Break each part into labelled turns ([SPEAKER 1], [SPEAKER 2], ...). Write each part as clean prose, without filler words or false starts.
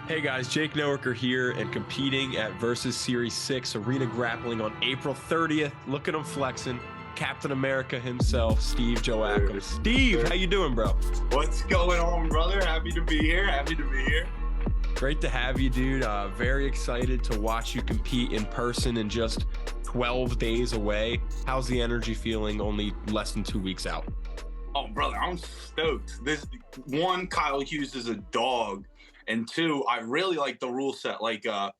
[SPEAKER 1] Hey guys, Jake Nowicker here and competing at Versus Series 6 Arena Grappling on April 30th. Look at him flexing. Captain America himself, Steve Joachim. Steve, how you doing, bro?
[SPEAKER 2] What's going on, brother? Happy to be here.
[SPEAKER 1] Great to have you, dude. Very excited to watch you compete in person in just 12 days away. How's the energy feeling only less than 2 weeks out?
[SPEAKER 2] Oh, brother, I'm stoked. One, Kyle Hughes is a dog. And two, I really like the rule set. I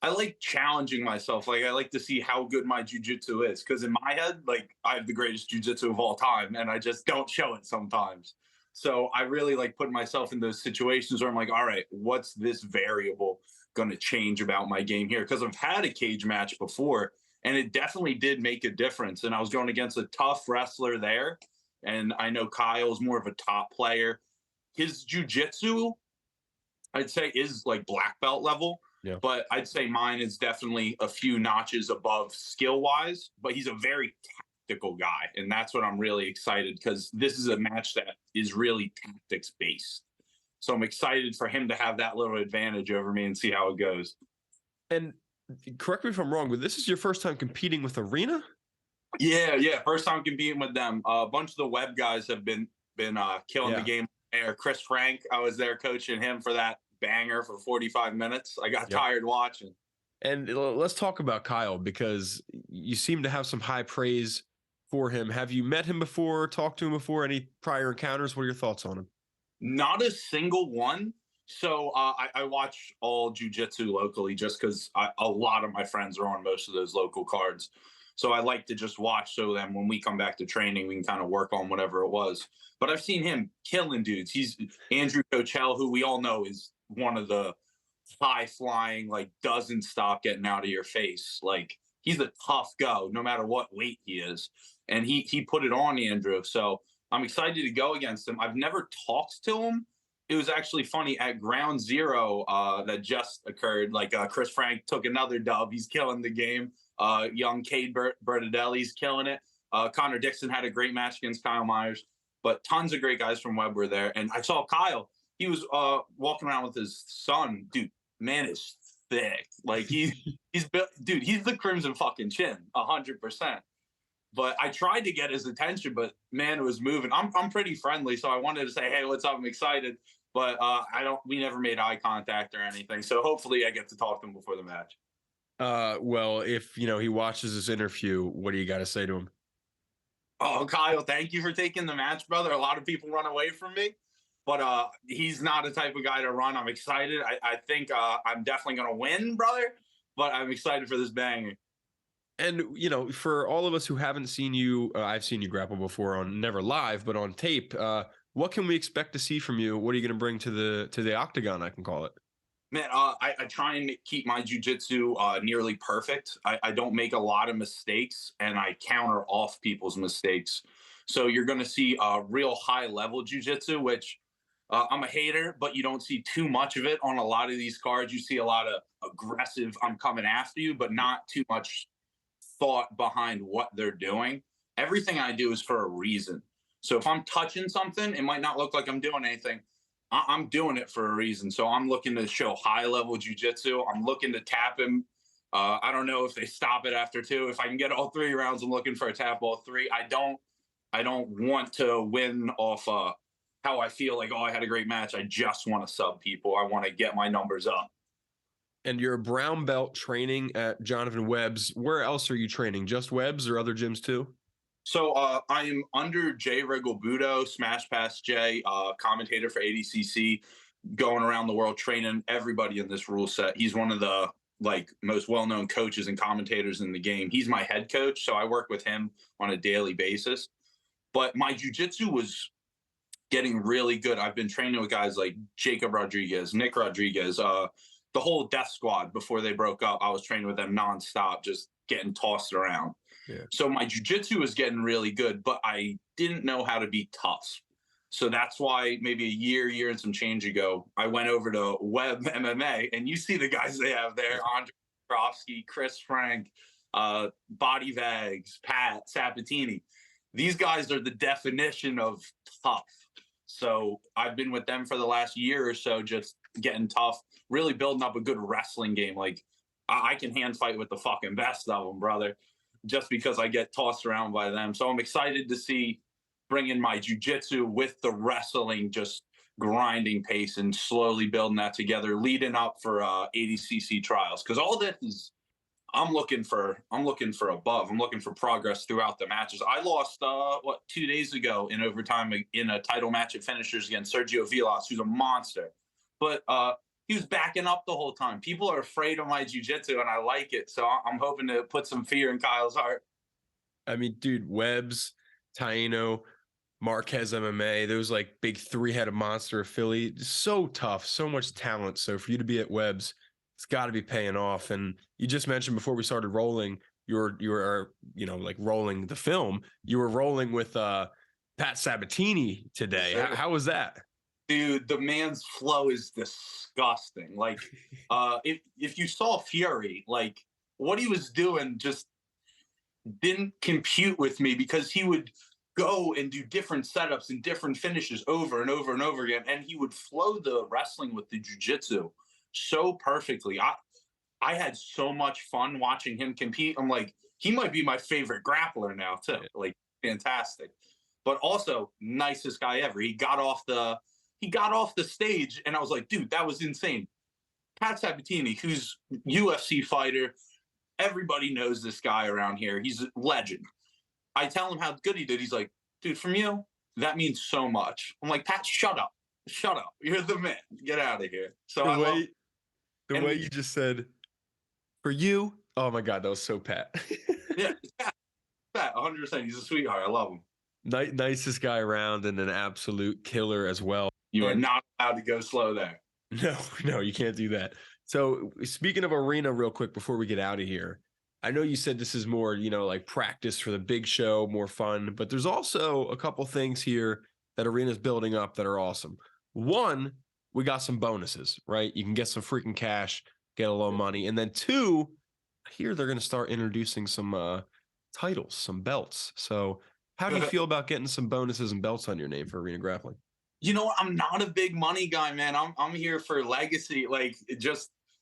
[SPEAKER 2] like challenging myself. I like to see how good my jiu-jitsu is. Because in my head, I have the greatest jiu-jitsu of all time, and I just don't show it sometimes. So I really like putting myself in those situations where I'm like, all right, what's this variable going to change about my game here? Because I've had a cage match before, and it definitely did make a difference. And I was going against a tough wrestler there, and I know Kyle's more of a top player. His jiu-jitsu, I'd say, is like black belt level.
[SPEAKER 1] Yeah.
[SPEAKER 2] But I'd say mine is definitely a few notches above skill-wise. But he's a very tactical guy, and that's what I'm really excited, because this is a match that is really tactics-based. So I'm excited for him to have that little advantage over me and see how it goes.
[SPEAKER 1] And correct me if I'm wrong, but this is your first time competing with Arena?
[SPEAKER 2] Yeah. First time competing with them. A bunch of the web guys have been killing the game there. Chris Frank, I was there coaching him for that banger for 45 minutes. I got tired watching.
[SPEAKER 1] And let's talk about Kyle, because you seem to have some high praise for him. Have you met him before, talked to him before, any prior encounters? What are your thoughts on him?
[SPEAKER 2] Not a single one. So I watch all jiu-jitsu locally just because a lot of my friends are on most of those local cards. So I like to just watch, so then when we come back to training, we can kind of work on whatever it was. But I've seen him killing dudes. He's Andrew Coachell, who we all know is one of the high-flying, doesn't stop getting out of your face. He's a tough go, no matter what weight he is. And he put it on Andrew. So I'm excited to go against him. I've never talked to him. It was actually funny at Ground Zero that just occurred. Chris Frank took another dub. He's killing the game. Young Cade Bertadelli's killing it. Connor Dixon had a great match against Kyle Myers. But tons of great guys from Webb were there. And I saw Kyle. He was walking around with his son. Dude, man is thick. He's built, dude, he's the Crimson fucking Chin, 100%. But I tried to get his attention, but man, it was moving. I'm pretty friendly, so I wanted to say, hey, what's up? I'm excited. But we never made eye contact or anything. So hopefully I get to talk to him before the match.
[SPEAKER 1] Well, if he watches this interview, what do you got to say to him?
[SPEAKER 2] Oh, Kyle, thank you for taking the match, brother. A lot of people run away from me, but he's not the type of guy to run. I'm excited. I think I'm definitely going to win, brother, but I'm excited for this banger.
[SPEAKER 1] And, for all of us who haven't seen you, I've seen you grapple before on never live, but on tape. What can we expect to see from you? What are you going to bring to the octagon, I can call it?
[SPEAKER 2] Man, I try and keep my jiu-jitsu nearly perfect. I don't make a lot of mistakes, and I counter off people's mistakes. So you're going to see real high-level jiu-jitsu, which I'm a hater, but you don't see too much of it on a lot of these cards. You see a lot of aggressive, I'm coming after you, but not too much thought behind what they're doing. Everything I do is for a reason. So if I'm touching something, it might not look like I'm doing anything. I'm doing it for a reason. So I'm looking to show high-level jiu-jitsu. I'm looking to tap him. I don't know if they stop it after 2. If I can get all 3 rounds, I'm looking for a tap all 3. I don't want to win off how I feel like, I had a great match. I just want to sub people. I want to get my numbers up.
[SPEAKER 1] And you're a brown belt training at Jonathan Webb's. Where else are you training? Just Webb's or other gyms too?
[SPEAKER 2] So I am under Jay Rigobudo, Smash Pass Jay, commentator for ADCC, going around the world training everybody in this rule set. He's one of the most well-known coaches and commentators in the game. He's my head coach, so I work with him on a daily basis. But my jiu-jitsu was getting really good. I've been training with guys like Jacob Rodriguez, Nick Rodriguez, the whole Death Squad before they broke up. I was training with them nonstop, just getting tossed around. Yeah. So my jiu-jitsu was getting really good, but I didn't know how to be tough. So that's why maybe a year and some change ago, I went over to Web MMA, and you see the guys they have there: Andre Krovsky, Chris Frank, Body Vags, Pat, Sabatini. These guys are the definition of tough. So I've been with them for the last year or so, just getting tough, really building up a good wrestling game. Like I can hand fight with the fucking best of them, brother, just because I get tossed around by them. So I'm excited to see bring in my jujitsu with the wrestling, just grinding pace and slowly building that together, leading up for 80cc trials. Because all this is, I'm looking for above. I'm looking for progress throughout the matches. I lost 2 days ago in overtime in a title match at finishers against Sergio Vilas, who's a monster. But he was backing up the whole time. People are afraid of my jiu-jitsu, and I like it. So I'm hoping to put some fear in Kyle's heart.
[SPEAKER 1] I mean, dude, Webbs, Taino, Marquez MMA, those like big three-headed monster of Philly, so tough, so much talent. So for you to be at Webbs, it's got to be paying off. And you just mentioned before we started rolling, you were like rolling the film. You were rolling with Pat Sabatini today. How was that?
[SPEAKER 2] Dude, the man's flow is disgusting. Like, if you saw Fury, like what he was doing just didn't compute with me, because he would go and do different setups and different finishes over and over and over again, and he would flow the wrestling with the jiu-jitsu so perfectly. I had so much fun watching him compete. I'm like, he might be my favorite grappler now too. Like, fantastic. But also, nicest guy ever. He got off the stage, and I was like, dude, that was insane. Pat Sabatini, who's UFC fighter, everybody knows this guy around here. He's a legend. I tell him how good he did. He's like, dude, from you, that means so much. I'm like, Pat, shut up. Shut up. You're the man. Get out of here. So
[SPEAKER 1] the way you just said, for you, oh my God, that was so Pat.
[SPEAKER 2] Yeah, Pat, 100%. He's a sweetheart. I love him.
[SPEAKER 1] Nicest guy around, and an absolute killer as well.
[SPEAKER 2] You are not allowed to go slow there.
[SPEAKER 1] No, you can't do that. So speaking of arena real quick before we get out of here, I know you said this is more, like practice for the big show, more fun, but there's also a couple things here that arena's building up that are awesome. One, we got some bonuses, right? You can get some freaking cash, get a little money. And then two, here they're going to start introducing some titles, some belts. So how do you feel about getting some bonuses and belts on your name for arena grappling?
[SPEAKER 2] You know what? I'm not a big money guy, man. I'm here for legacy. Like,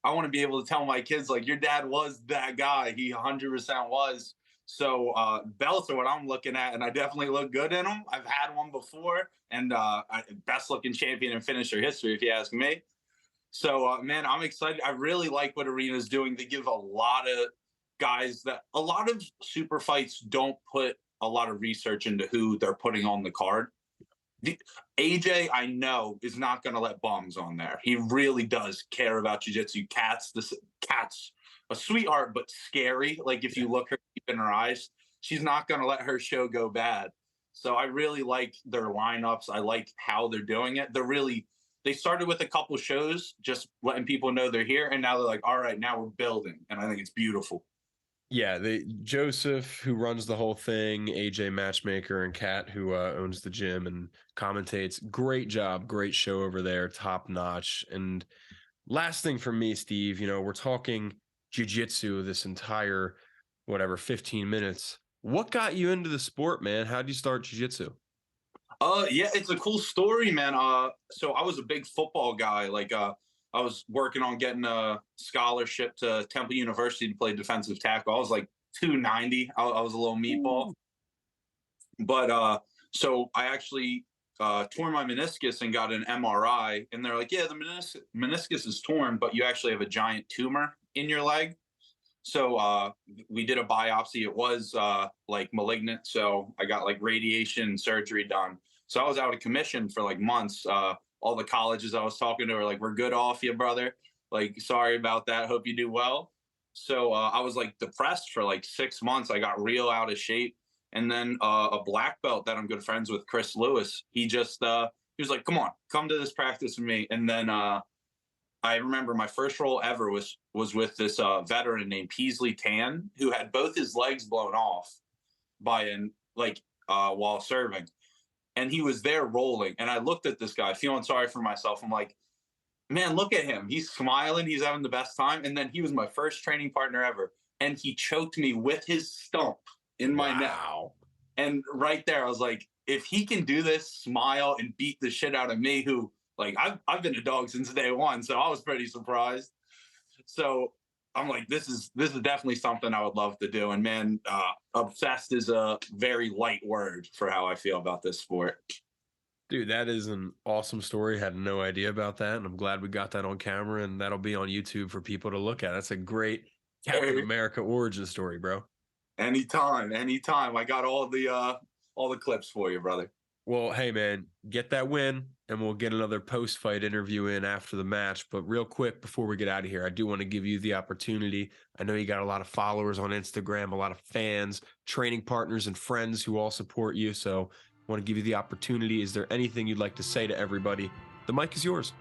[SPEAKER 2] I want to be able to tell my kids, like, your dad was that guy. He 100% was. So belts are what I'm looking at, and I definitely look good in them. I've had one before, and best looking champion in finisher history, if you ask me. So, man, I'm excited. I really like what arena's doing. They give a lot of guys a lot of super fights don't put a lot of research into who they're putting on the card. AJ, I know, is not going to let bums on there. He really does care about jiu-jitsu. Cat's a sweetheart, but scary. Like, if you look her deep in her eyes, she's not going to let her show go bad. So I really like their lineups. I like how they're doing it. They started with a couple shows, just letting people know they're here. And now they're like, all right, now we're building. And I think it's beautiful.
[SPEAKER 1] Yeah, Joseph, who runs the whole thing, AJ Matchmaker, and Kat, who owns the gym and commentates. Great job, great show over there, top notch. And last thing for me, Steve, we're talking jiu-jitsu this entire 15 minutes. What got you into the sport, man? How did you start jiu-jitsu?
[SPEAKER 2] Yeah, it's a cool story, man. So I was a big football guy. Like, I was working on getting a scholarship to Temple University to play defensive tackle. I was like 290. I was a little meatball. Ooh. But so I actually tore my meniscus and got an MRI. And they're like, yeah, the meniscus is torn, but you actually have a giant tumor in your leg. So we did a biopsy. It was like malignant. So I got like radiation surgery done. So I was out of commission for like months. All the colleges I was talking to were like, we're good off you, brother. Like, sorry about that. Hope you do well. So I was like depressed for like 6 months. I got real out of shape. And then a black belt that I'm good friends with, Chris Lewis, he was like, come on, come to this practice with me. And then I remember my first role ever was with this veteran named Peasley Tan, who had both his legs blown off while serving. And he was there rolling. And I looked at this guy feeling sorry for myself. I'm like, man, look at him. He's smiling. He's having the best time. And then he was my first training partner ever. And he choked me with his stump in my neck. And right there, I was like, if he can do this, smile, and beat the shit out of me, who Like I've been a dog since day one, so I was pretty surprised. So I'm like, this is definitely something I would love to do. And man, obsessed is a very light word for how I feel about this sport.
[SPEAKER 1] Dude, that is an awesome story. Had no idea about that. And I'm glad we got that on camera, and that'll be on YouTube for people to look at. That's a great Captain America origin story, bro.
[SPEAKER 2] Anytime, anytime. I got all the clips for you, brother.
[SPEAKER 1] Well, hey man, get that win, and we'll get another post-fight interview in after the match. But real quick, before we get out of here, I do want to give you the opportunity. I know you got a lot of followers on Instagram, a lot of fans, training partners, and friends who all support you. So I want to give you the opportunity. Is there anything you'd like to say to everybody? The mic is yours.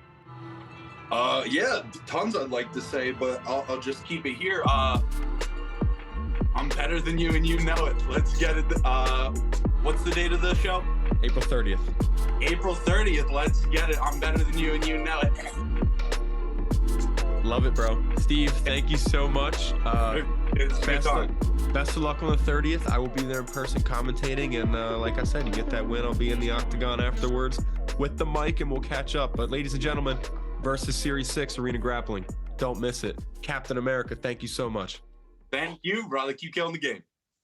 [SPEAKER 2] Yeah, tons I'd like to say, but I'll just keep it here. I'm better than you, and you know it. Let's get it. What's the date of the show?
[SPEAKER 1] April 30th.
[SPEAKER 2] April 30th. Let's get it. I'm better than you, and you know it.
[SPEAKER 1] Love it, bro. Steve, thank you so much.
[SPEAKER 2] It's a good time.
[SPEAKER 1] Best of luck on the 30th. I will be there in person commentating. And like I said, you get that win. I'll be in the octagon afterwards with the mic, and we'll catch up. But ladies and gentlemen, versus Series 6 Arena Grappling. Don't miss it. Captain America, thank you so much.
[SPEAKER 2] Thank you, brother. Keep killing the game.